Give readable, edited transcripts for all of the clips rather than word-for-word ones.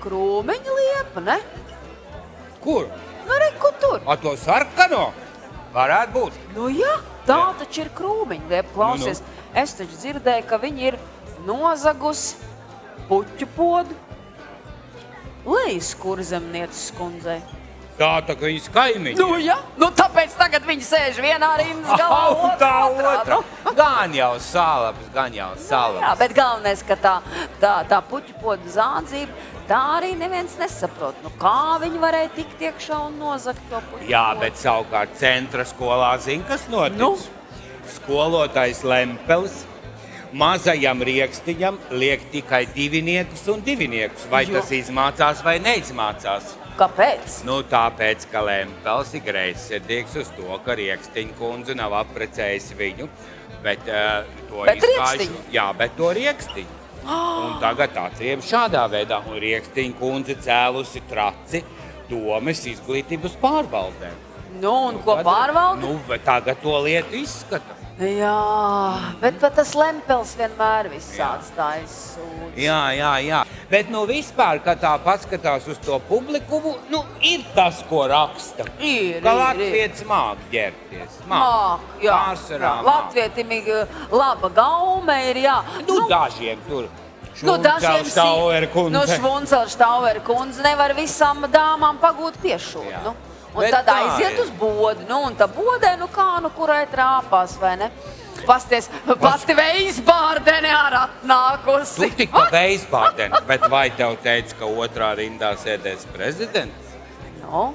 krūmeņa liepa, ne? Kur? Nu, reku tur. A to sarkano? Varētu būt. Nu, jā, tā taču ir krūmeņa liepa. Klausies, es taču dzirdēju, ka viņi ir nozagus puķu podu Lejas kurzemnieces kundzei. Tā ka viņas kaimiņi. Nu, jā, nu tāpēc tagad viņi sēž vienā rindas galā, otrā. Gan jau salaps. Jā, bet galvenais, ka tā puķu podu zādzība, tā arī neviens nesaprot. Nu, kā viņi varēja tikt iekšā un nozagt to puķu podu? Jā, bet savukārt centra skolā zina, kas notic. Nu? Skolotājs Lempelis mazajam riekstiņam liek tikai diviniekus un diviniekus. Vai tas izmācās vai neizmācās? Kāpēc? Nu, tāpēc, ka Lempels ir greizsirdīgs uz to, ka riekstiņa kundze nav apprecējusi viņu, bet to riekstiņu? Jā, bet to riekstiņu. Un tagad atriem šādā veidā, un riekstiņa kundze cēlusi traci domes izglītības pārvaldē. Nu, un ko pārvalda? Nu, tagad to lietu izskata. Jā, bet pat tas Lempels vienmēr visāds taisūdz. Jā. Bet nu vispār, kad tā paskatās uz to publikumu, nu ir tas, ko raksta. Ka latvietis māk ģērbties. Māk, jā. Pārsvarā māk. Latvietim ir laba gaume ir, jā. Nu, dažiem tur. Dažiem Švuncel kundze. Nu, Švuncel Štauer kundze nevar visām dāmām pagūt piešūt, nu. Un Bet tad aiziet uz bodi, nu, un tā bodē, nu kā, nu, kurai trāpās, vai ne? Pasties, pati Veisbārdene ar atnākusi. Tu tikko Veisbārdene, bet vai tev teica, ka otrā rindā sēdēs prezidents? Nu?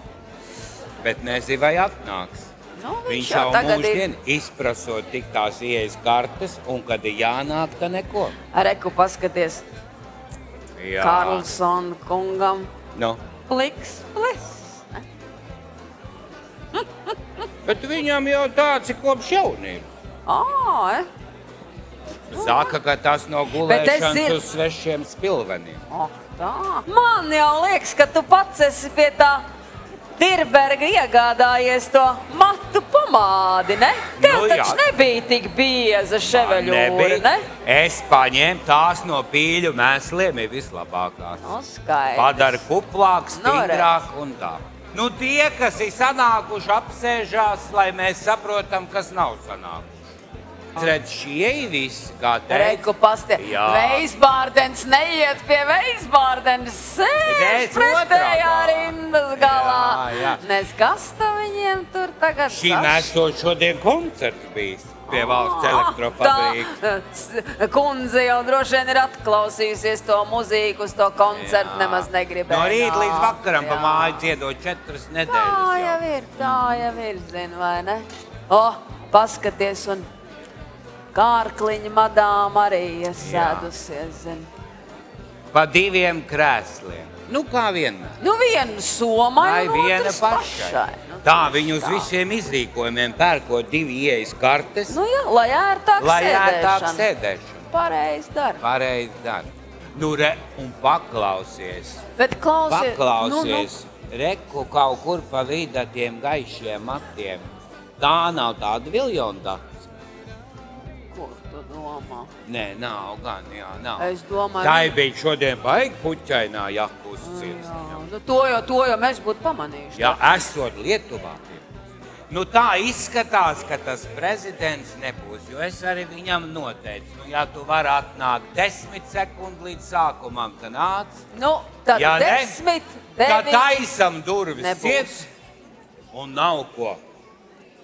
Bet nezinu, vai atnāks. Nu, Viņš jau mūždien izprasot tik tās ieejas kartes, un kad ir jānāk, tad neko. Reku paskaties, Jā. Karlsona kungam Nu. pliks. Bet viņam jau tāds ir kopš jaunības. Saka, ka tas no gulēšanas uz svešiem spilveniem. Tā. Man jau liekas, ka tu pats esi pie tā Tirberga iegādājies to matu pomādi, ne? Tev taču nebija tik bieza ševeļūra, ne? Es paņēmu tās no pīļu mēsliem, ir vislabākās. Nu, skaidrs. Padara kuplāk, stingrāk un tā. Nu, tie, kas ir sanākuši, apsēžās, lai mēs saprotam, kas nav sanākuši. Redz, šie ir visi, kā teikt. Reku pastie, Veisbārdens neiet pie Veisbārdenes, sēž pretējā rindas galā. Jā. Nes kas tā viņiem tur tagad Šīm esot šodien koncerts bijis pie valsts elektrofabrīkas. Tā kundze jau droši vien ir atklausījusies to muzīku, uz to koncertu nemaz negribēja. No rīta līdz vakaram pa māju dziedot 4 nedēļas. Tā jau ir, zin, vai ne? Paskaties, un Kārkliņa madām arī iesēdusies, zin. Pa 2 krēsliem. Nu, kā vienmēr. Nu, viena somai un viena otrs pašai. Tā viņu uz visiem izrīkojumiem pērkot 2 ieejas kartes. Nu jā, lai ērtāk sēdēšana. Pareizi dara. Nu, un paklausies. Bet Paklausies. Reku kaut kur pa vidu tiem gaišiem matiem. Tā nav tāda viljona. Ko tu domā? Nē, nav gan, jā, nav. Es domāju... Tā bija šodien baigi puķainā jaku uz sirsniņām. Nu, to jau mēs būtu pamanījuši. Jā, esot Lietuvā. Nu, tā izskatās, ka tas prezidents nebūs, jo es arī viņam noteicu. Nu, ja tu vari atnākt 10 sekundi līdz sākumam, tad nāc. Nu, tad ja 10, 9... Tad taisam durvis ciet, un nav ko.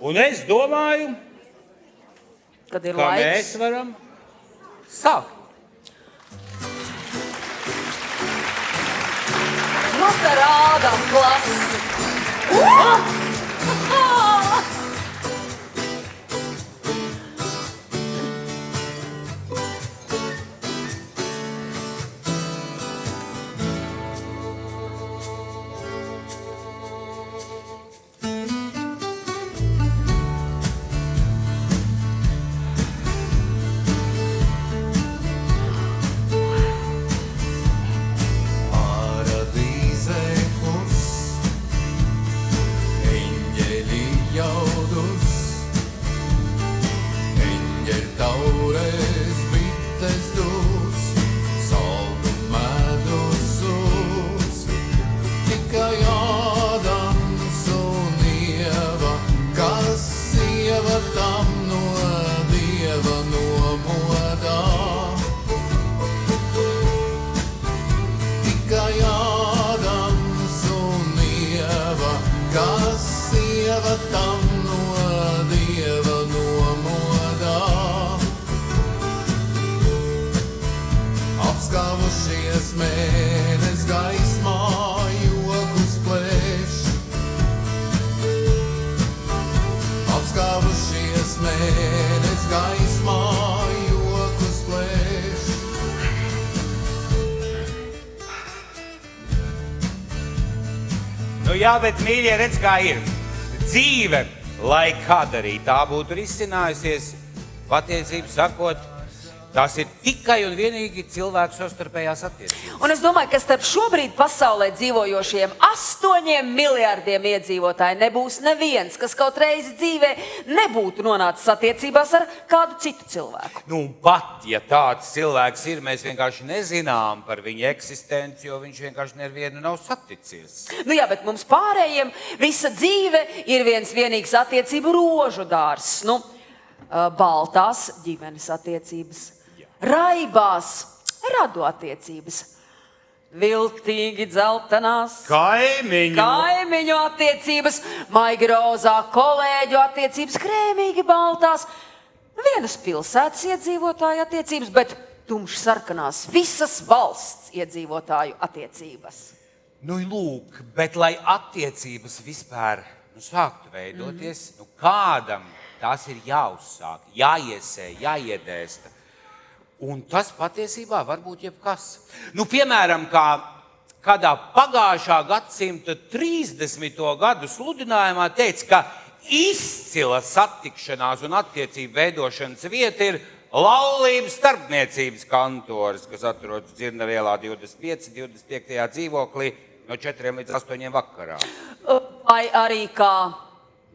Un es domāju... Kad ir kā laiks. Mēs varam sākt. Nu, te rādam klasi. sieva tam no Dieva nomodā. Apskāvušies mēnes gaismā, jokus plēš. Apskāvušies mēnes gaismā, jokus plēš. Nu jā, bet mīļie, redz kā ir. Dzīve, lai kāda arī tā būtu risinājusies, patiesību sakot, tas ir tikai un vienīgi cilvēku savstarpējās attiecības. Un es domāju, ka starp šobrīd pasaulē dzīvojošiem 8 miljardiem iedzīvotāji nebūs neviens, kas kaut reizi dzīvē nebūtu nonācis attiecībās ar kādu citu cilvēku. Nu, pat, ja tāds cilvēks ir, mēs vienkārši nezinām par viņa eksistenci, jo viņš vienkārši nevienu nav saticies. Nu jā, bet mums pārējiem visa dzīve ir viens vienīgs attiecību rožu dārzs. Nu, baltās ģimenes attiecības. Raibās radu attiecības, viltīgi dzeltenās kaimiņu attiecības, maigi rozā kolēģu attiecības, krēmīgi baltās, vienas pilsētas iedzīvotāju attiecības, bet tumši sarkanās visas valsts iedzīvotāju attiecības. Nu, lūk, bet lai attiecības vispār sāktu veidoties, kādam tās ir jāuzsāk, jāiesēj, jāiedēsta. Un tas patiesībā var būt jebkas. Nu, piemēram, kādā pagājušā gadsimta 30. gadu sludinājumā teica, ka izcila satikšanās un attiecību veidošanas vieta ir laulības starpniecības kantors, kas atrodas Dzirnavielā 25. dzīvoklī no 4 līdz 8 vakarā. Vai arī kā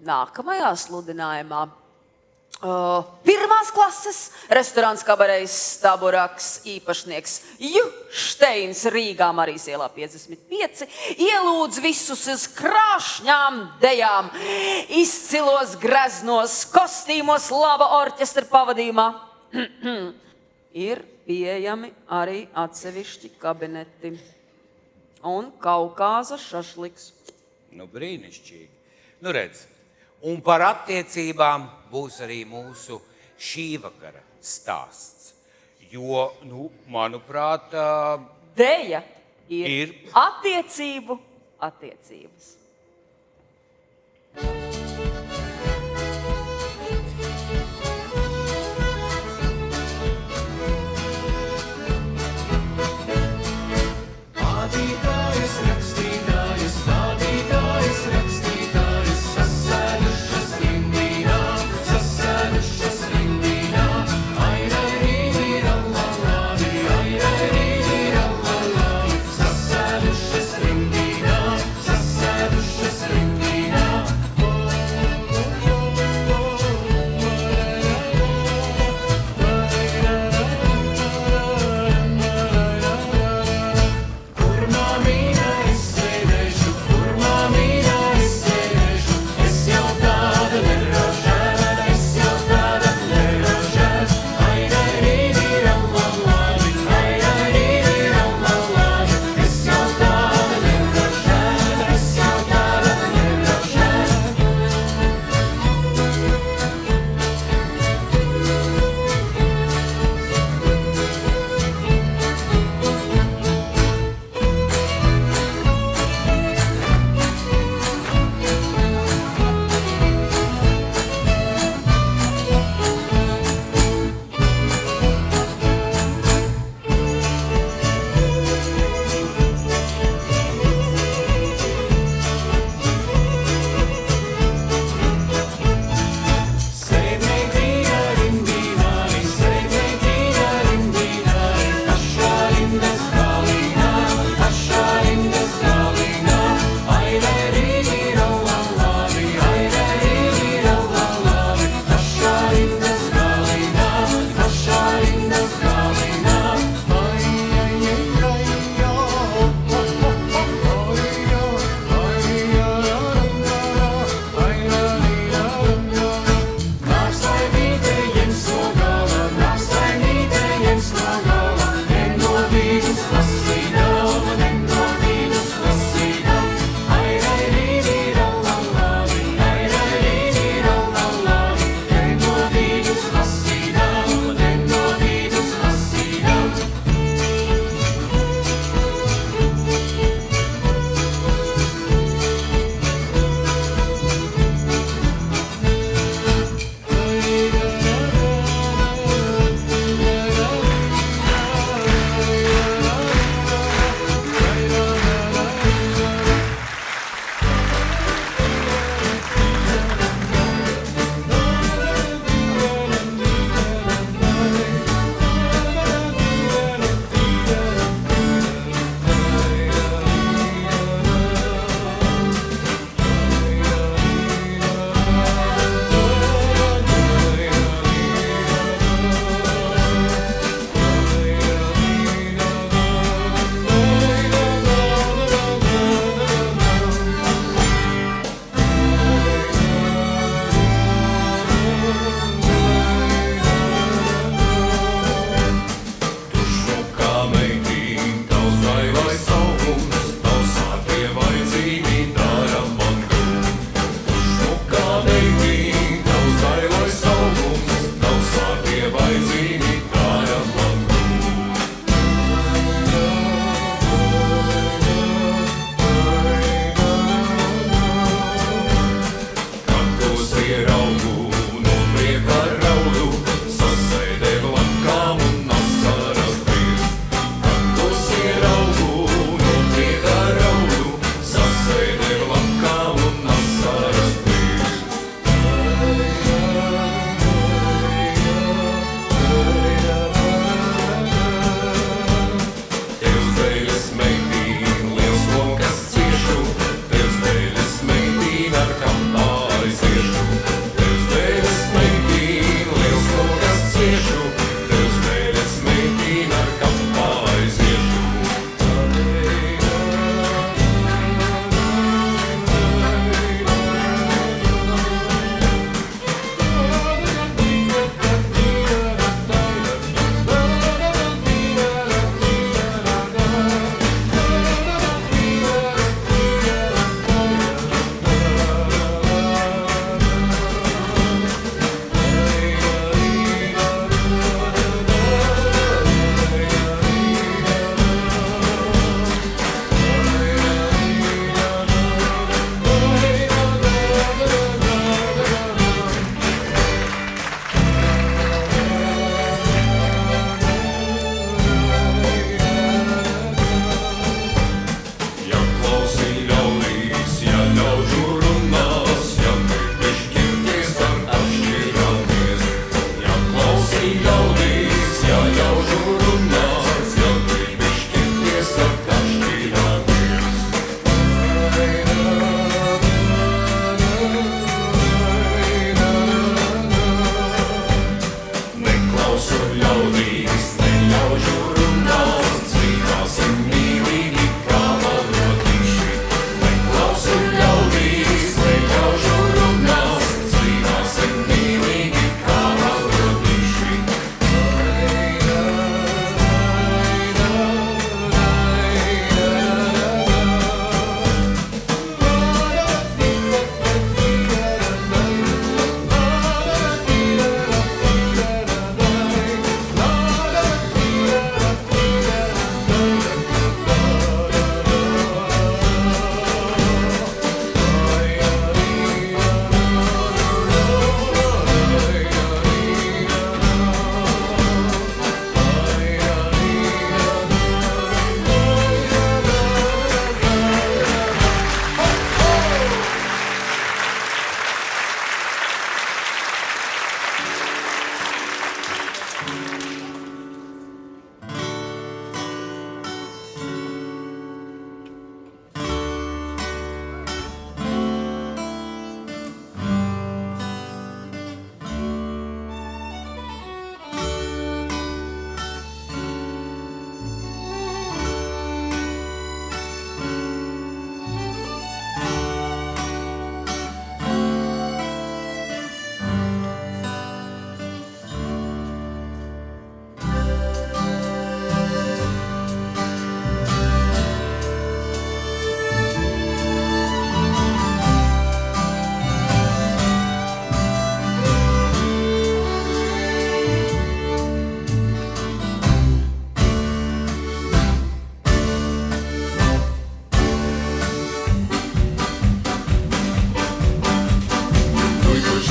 nākamajā sludinājumā. Pirmās klases restorāns kabarejs Staburaks īpašnieks Jušteins Rīgā Marijas ielā 55 ielūdz visus uz krāšņām dejām, izcilos greznos kostīmos laba orķestra pavadījumā. Ir pieejami arī atsevišķi kabineti un Kaukāza šašliks. Nu, brīnišķīgi. Nu, redz. Un par attiecībām būs arī mūsu šī vakara stāsts. Jo, manuprāt, deja ir attiecību attiecības.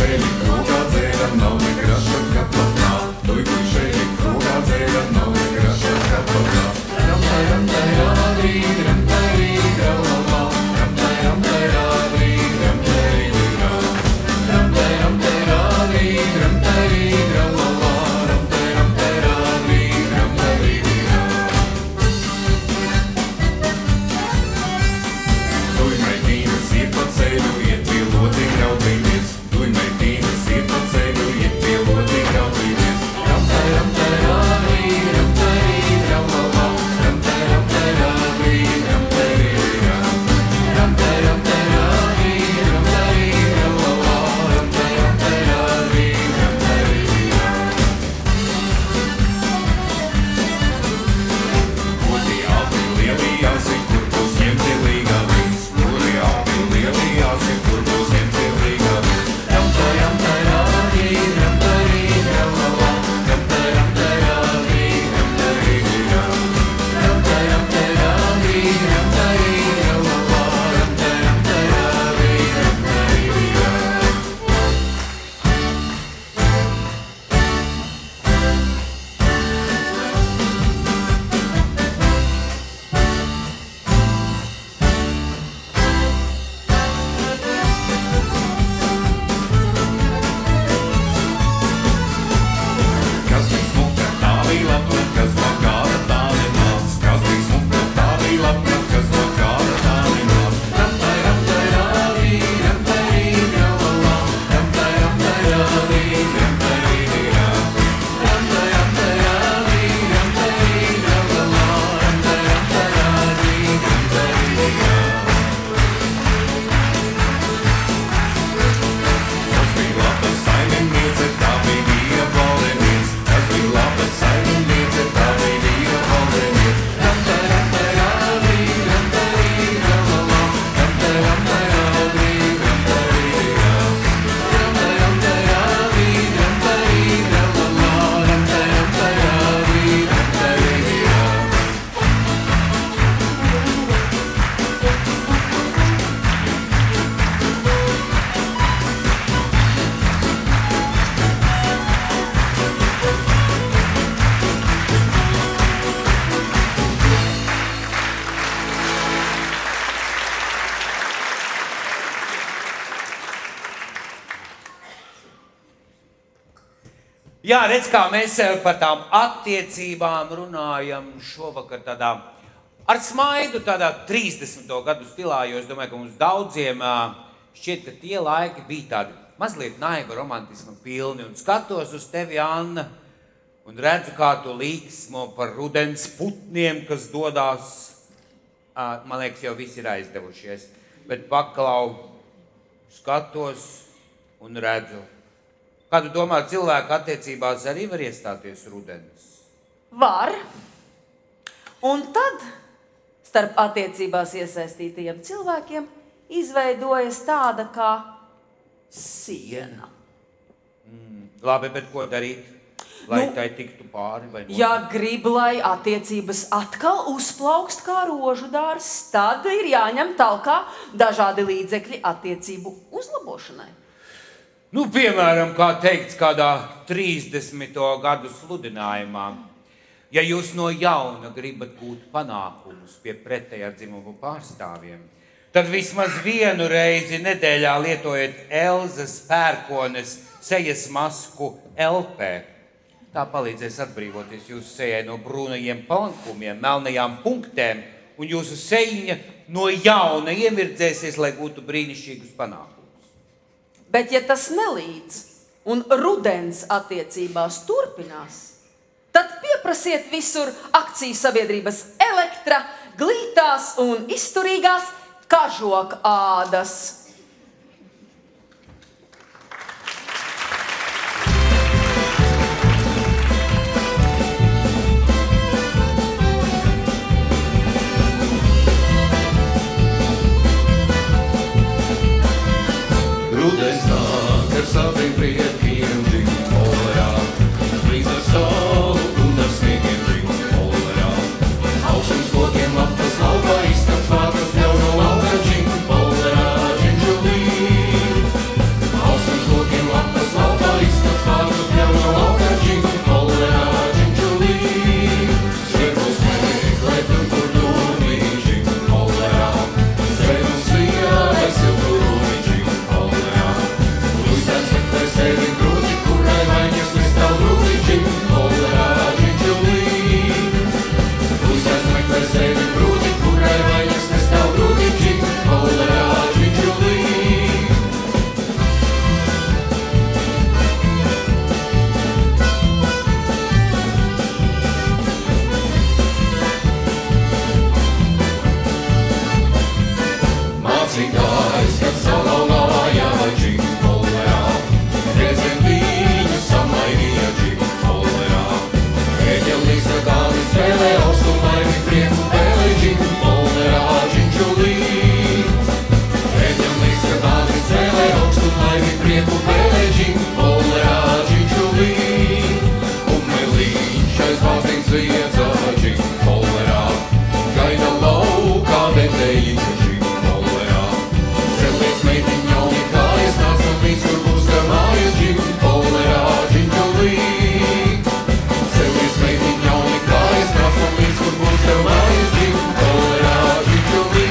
šeit krūgā dzēram, nav negraša katlapnā. Tuj, šeit krūgā dzēram, nav negraša katlapnā. Ramtai, ramtai, rādī, ramtai, rīgralala. Ramtai, ramtai, rādī, ramtai, rīgralala. Ramtai, ramtai, rādī, ramtai, rīgralala. Ramtai, ramtai, rādī, ramtai, rīgralala. Tuj, meitīnes iet pa ceļu, iet pie loti graudīties. Tuj, meitīnes iet pa ceļu, iet pie loti graudīties. Ramtai, ramtai, rādī, ramtai, rīgralala. Ramtai, ramtai, rādī, ramtai, rīgralala. Ramtai, ramtai, rādī, ramtai, rīgralala. Ramtai, ramtai, rādī, ramtai, rīgralala. Kodi api lielījāsi, kur būs ņemti līgāvis. Kodi api lielījāsi, kur būs ņemti līgāvis. Ramtai, ramtai, rādī, ramtai, rīgralala. Ramtai, ramtai, rādī, ramtai, rīgralala. Ramtai, ramtai, rādī, ramtai, rīgralala. Ramtai, ramtai, rādī, ramtai, rīgralala. Kas bija smuka, tā bija labna, kas no kāda tā nemās. Kas bija smuka, tā bija labna, kas no kāda tā nemās. Ramtai, ramtai, rādī, ramtai, rīgralala. Ramtai, ramtai, rādī, ramtai, rīgralala. Ramtai, ramtai, rādī, ramtai, rīgralala. Ramtai, ramtai, rādī, ramtai, rīgralala. Tas bija laba saimniece, tā bija Dieva valeniece. Tas bija laba saimniece, tā bija Dieva valeniece. Ramtai, ramtai, rādī, ramtai, rīgralala. Ramtai, ramtai, rādī, ramtai, rīgralala. Ramtai, ramtai, rādī, ramtai, rīgralala. Ramtai, ramtai, rādī, ramtai, rīgralala. Jā, redz, kā mēs par tām attiecībām runājam šovakar tādā ar smaidu, tādā 30. gadu stilā, jo es domāju, ka mums daudziem šķiet, ka tie laiki bija tādi mazliet naiva romantisma pilni. Un skatos uz tevi, Anna, un redzu, kā tu līksmo par rudens putniem, kas dodās, man liekas, jau visi ir aizdevušies, bet paklau skatos un redzu. Kā tu domā, cilvēku attiecībās arī var iestāties rudens? Var. Un tad starp attiecībās iesaistītajiem cilvēkiem izveidojas tāda kā siena. Labi, bet ko darīt, lai tai tiktu pāri vai no? Ja grib, lai attiecības atkal uzplaukst kā rožu dārzs, tad ir jāņem talkā dažādi līdzekļi attiecību uzlabošanai. Nu, piemēram, kā teikts kādā 30. gadu sludinājumā, ja jūs no jauna gribat gūt panākumus pie pretējā dzimumu pārstāvjiem, tad vismaz vienu reizi nedēļā lietojiet Elzas pērkones sejas masku LP. Tā palīdzēs atbrīvoties jūsu sejai no brūnajiem plankumiem, melnajām punktēm, un jūsu sejiņa no jauna iemirdzēsies, lai gūtu brīnišķīgus panākumus. Bet ja tas nelīdz un rudens attiecībās turpinās, tad pieprasiet visur akciju sabiedrības Elektra, glītās un izturīgās kažoka ādas. Rudens nāk ar saviem priekiem džing polerā, līdz ar saulu un ar sniegiem džing polerā. Augstums kokiem lapas laukā izskats vārtas ļauno lauka džing polerā, džinžulī. Augstums kokiem lapas prieku pēžiņ, polerā džiņčulī. Un melīņš aiz vātiņas viedzaģiņ, polerā. Gaida laukā detējiņa žiņ, polerā. Strelies meitiņ jauni kājas, nāc man līdz, kur būs kā mājas džiņ, polerā džiņčulī. Strelies meitiņ jauni kājas, nāc man līdz, kur būs kā mājas džiņ, polerā džiņčulī.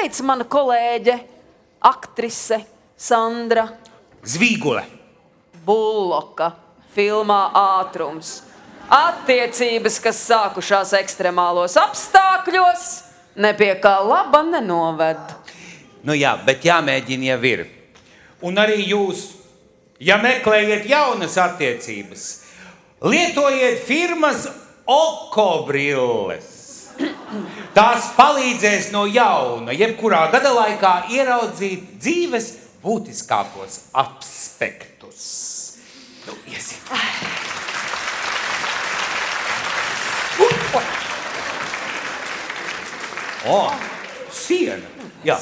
teica mana kolēģe, aktrise Sandra Zvīgule. Bulloka filmā Ātrums. Attiecības, kas sākušās ekstremālos apstākļos, nepie kā laba nenoved. Nu jā, bet jāmēģina jau ir. Un arī jūs, ja meklējat jaunas attiecības, lietojiet firmas Okobrilles. Tās palīdzēs no jauna, jebkurā gada laikā ieraudzīt dzīves būtiskākos aspektus. Nu, iesim. O, siena. Jā.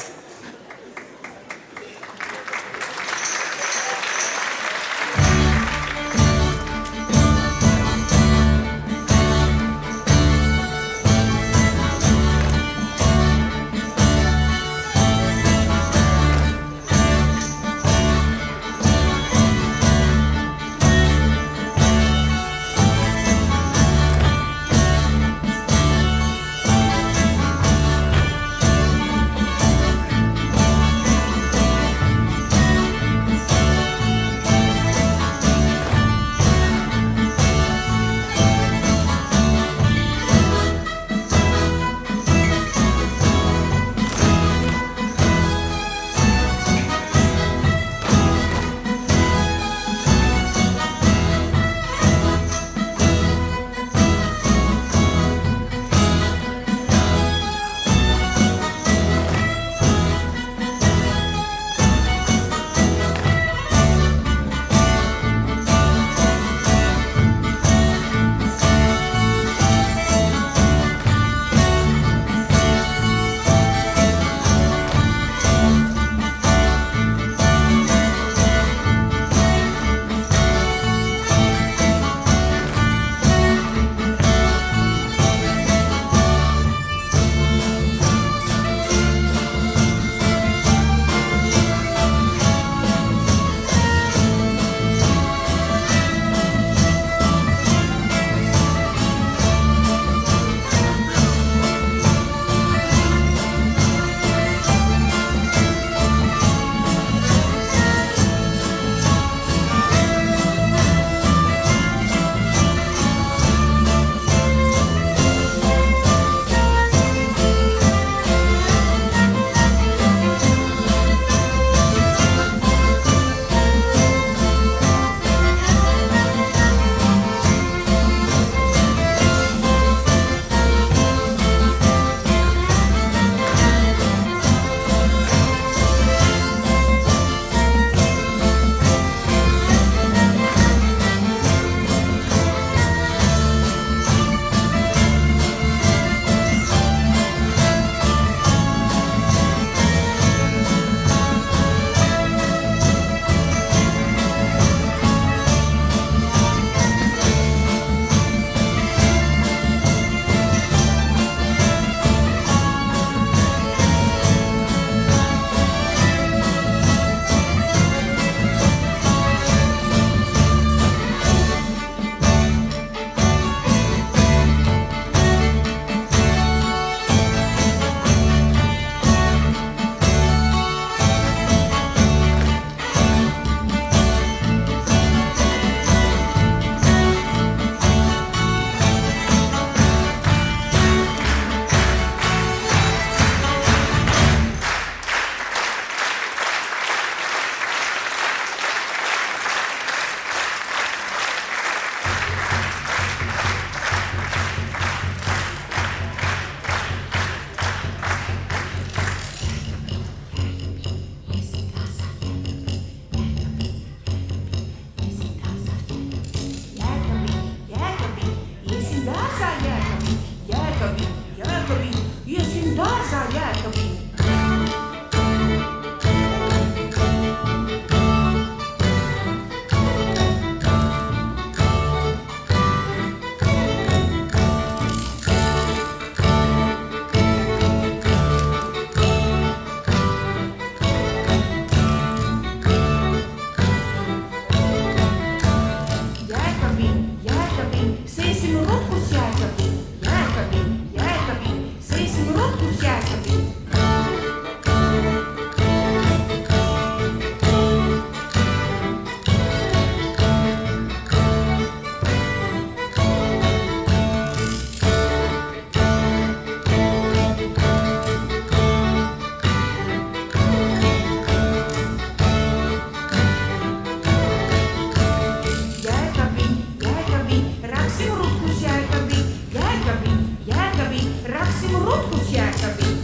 Lutkus Jēkabī.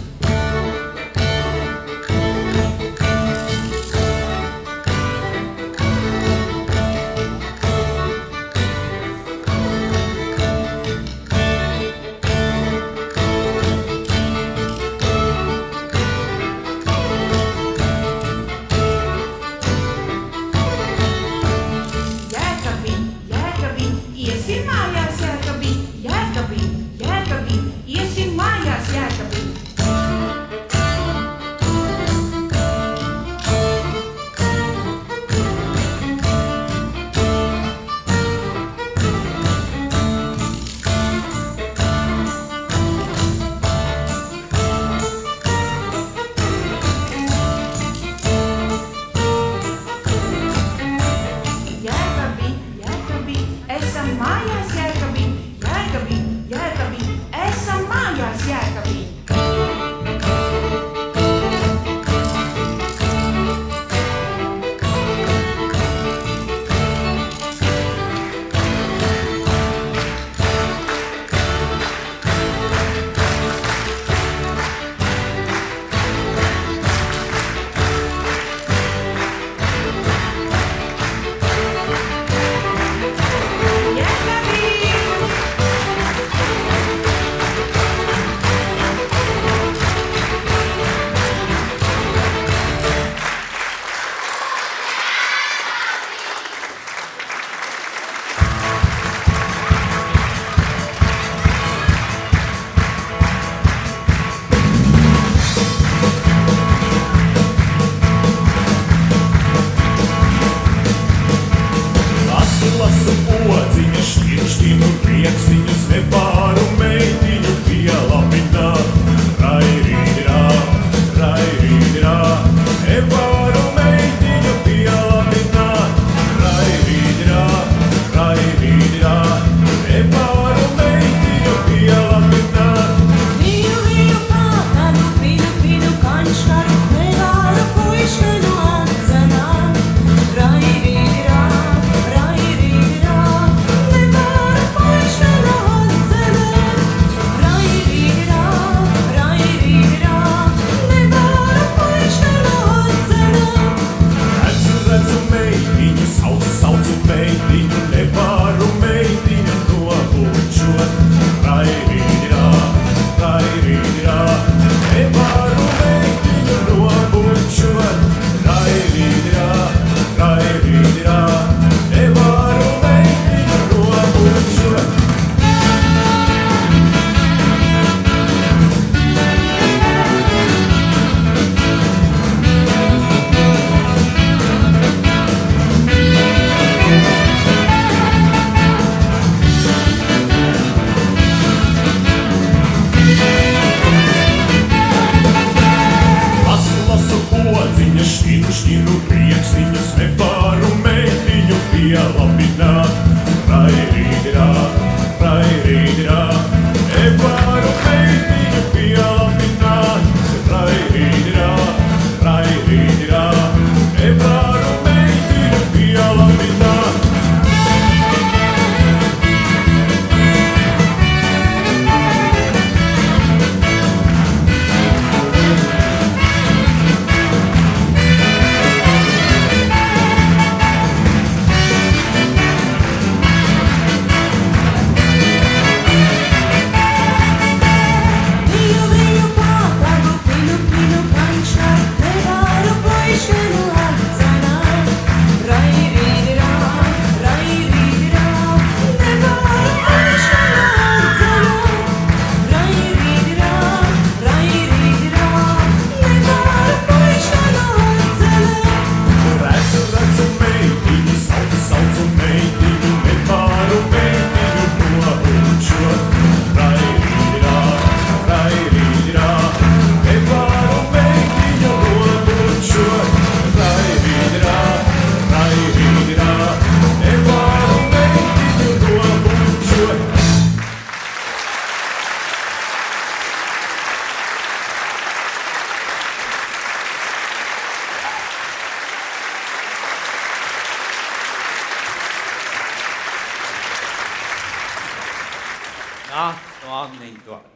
nāc no Agniņu dārza.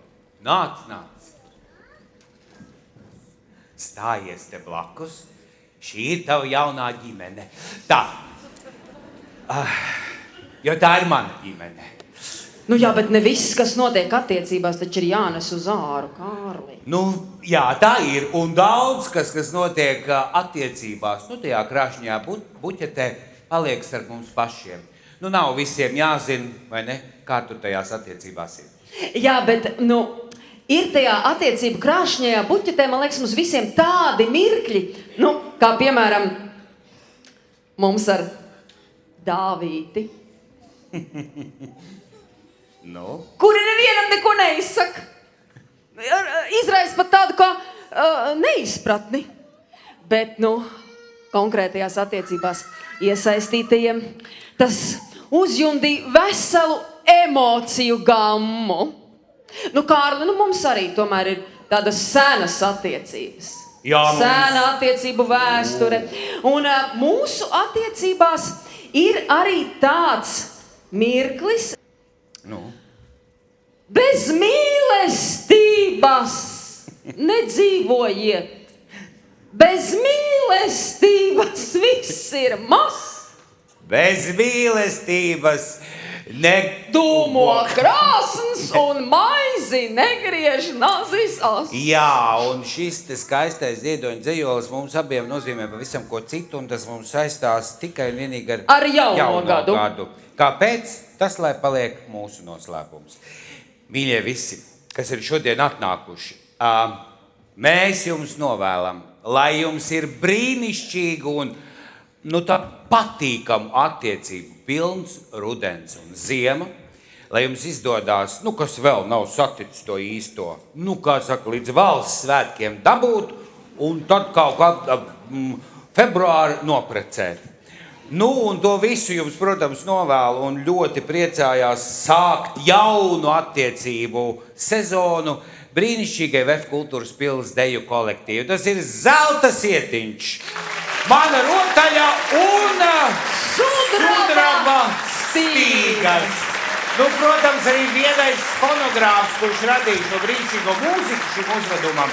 Nāc. Stājies te blakus. Šī ir tava jaunā ģimene. Tā. Jo tā ir mana ģimene. Nu jā, bet ne viss, kas notiek attiecībās, taču ir jānes uz āru, Kārli. Nu, jā, tā ir. Un daudz, kas notiek attiecībās, nu, tajā krāšņajā buķetē, paliek starp mums pašiem. Nu, nav visiem jāzina, vai ne, kā tur tajās attiecībās ir. Jā, bet, ir tajā attiecību krāšņajā buķetē, man liekas, mums visiem tādi mirkļi, kā piemēram mums ar Dāvīti. Kuri nevienam neko neizsaka. Izraisa pat tādu kā neizpratni. Bet, konkrētajās attiecībās iesaistītajiem tas uzjundīja veselu emociju gammu. Kārli, mums arī tomēr ir tādas senas attiecības. Jā, Sena attiecību vēsture. Un mūsu attiecībās ir arī tāds mirklis. Bez mīlestības nedzīvojiet. Bez mīlestības viss ir mazs. Bez mīlestības Dūmo krāsns un maizi negriež nazis as. Jā, un šis skaistais Ziedoņa dzejolis mums abiem nozīmē pavisam ko citu, un tas mums saistās tikai un vienīgi ar jauno gadu. Kāpēc? Tas, lai paliek mūsu noslēpums. Mīļie visi, kas ir šodien atnākuši, mēs jums novēlam, lai jums ir brīnišķīga un tā patīkama attiecība pilns rudens un ziema, lai jums izdodās, kas vēl nav saticis to īsto, kā saka, līdz valsts svētkiem dabūt, un tad kaut kā februāri noprecēt. Un to visu jums, protams, novēlu un ļoti priecājās sākt jaunu attiecību sezonu brīnišķīgai VF kultūras pils deju kolektīvu. Tas ir Zelta Sietiņš, Mana rotaļa un Sudraba Stīgas. Protams, arī vienais fonogrāfs, kurš radīja šo brīnišķīgo mūziku šim uzvedumam.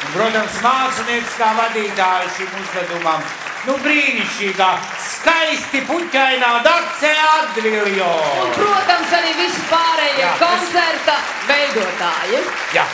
Un, protams, mākslinieckā vadītāja šim uzvedumam. Brīnišķīgā, skaisti puķainā Dace Adviljo. Un, protams, arī visi pārējie koncerta veidotāji. Jā.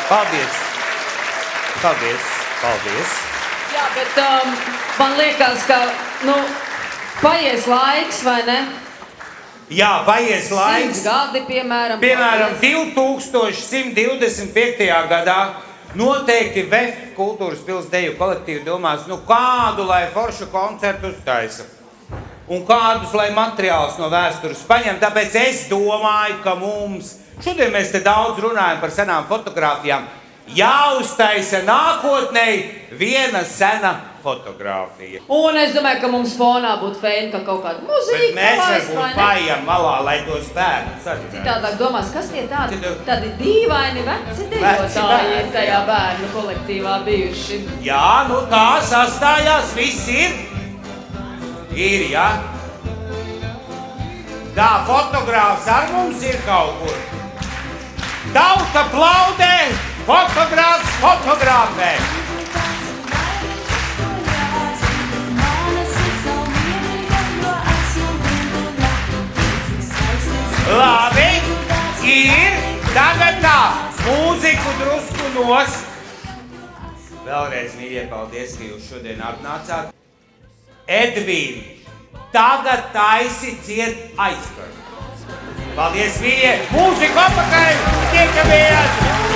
Paldies! Paldies! Jā, bet man liekas, ka, paies laiks, vai ne? Jā, paies laiks. 100 gadi, piemēram. Piemēram, 2125. gadā noteikti VEF kultūras pils deju kolektīvi domās, kādu, lai foršu koncertu uztaisa. Un kādus, lai materiālus no vēstures paņem. Tāpēc es domāju, ka mums, šodien mēs te daudz runājam par senām fotogrāfijām, jāuztaisa nākotnē viena sena fotogrāfija. Un es domāju, ka mums fonā būtu feini, ka kaut kāda muzika. Bet mēs varbūt paejam malā, lai tos bērnus arī. Citādāk domās, kas tie tādi dīvaini veci dejotāji ir tajā bērnu kolektīvā bijuši. Jā, tā sastājās, viss ir. Ir, jā. Tā fotogrāfs ar mums ir kaut kur. Tauta plaudē, fotogrāfs fotogrāfē. Labi, ir. Tagad tā, mūziku drusku nost. Vēlreiz, mīļie, paldies, ka jūs šodien atnācāt. Edvīni, tagad taisi ciet aizkaru. Paldies, mīļie! Mūziku apakaļ! Tiekamies!